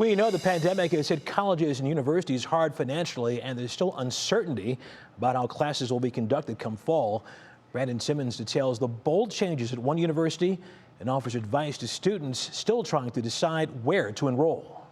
We know the pandemic has hit colleges and universities hard financially, and there's still uncertainty about how classes will be conducted come fall. Brandon Simmons details the bold changes at one university and offers advice to students still trying to decide where to enroll.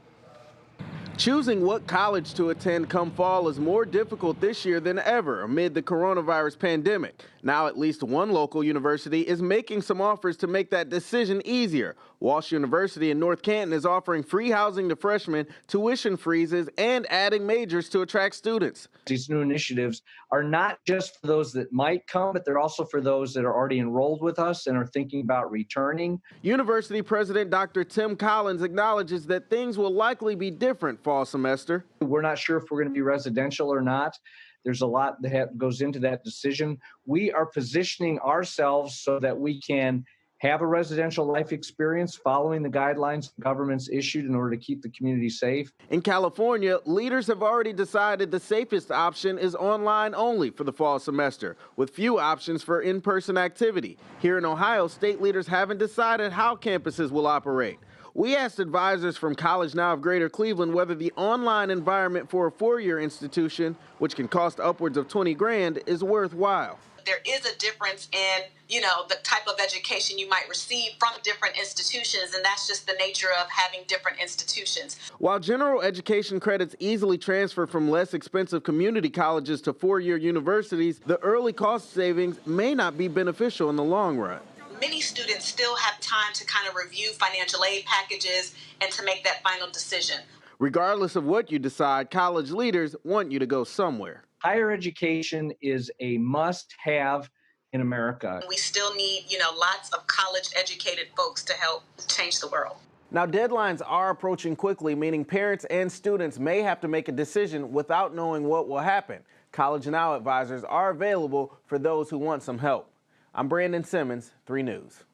Choosing what college to attend come fall is more difficult this year than ever amid the coronavirus pandemic. Now at least one local university is making some offers to make that decision easier. Walsh University in North Canton is offering free housing to freshmen, tuition freezes, and adding majors to attract students. These new initiatives are not just for those that might come, but they're also for those that are already enrolled with us and are thinking about returning. University President Dr. Tim Collins acknowledges that things will likely be different fall semester. We're not sure if we're going to be residential or not. There's a lot that goes into that decision. We are positioning ourselves so that we can have a residential life experience following the guidelines the government's issued in order to keep the community safe. In California, leaders have already decided the safest option is online only for the fall semester, with few options for in-person activity. Here in Ohio, state leaders haven't decided how campuses will operate. We asked advisors from College Now of Greater Cleveland whether the online environment for a four-year institution, which can cost upwards of $20 grand, is worthwhile. There is a difference in, the type of education you might receive from different institutions, and that's just the nature of having different institutions. While general education credits easily transfer from less expensive community colleges to four-year universities, the early cost savings may not be beneficial in the long run. Many students still have time to kind of review financial aid packages and to make that final decision. Regardless of what you decide, college leaders want you to go somewhere. Higher education is a must-have in America. We still need, lots of college-educated folks to help change the world. Now, deadlines are approaching quickly, meaning parents and students may have to make a decision without knowing what will happen. College Now advisors are available for those who want some help. I'm Brandon Simmons, 3 News.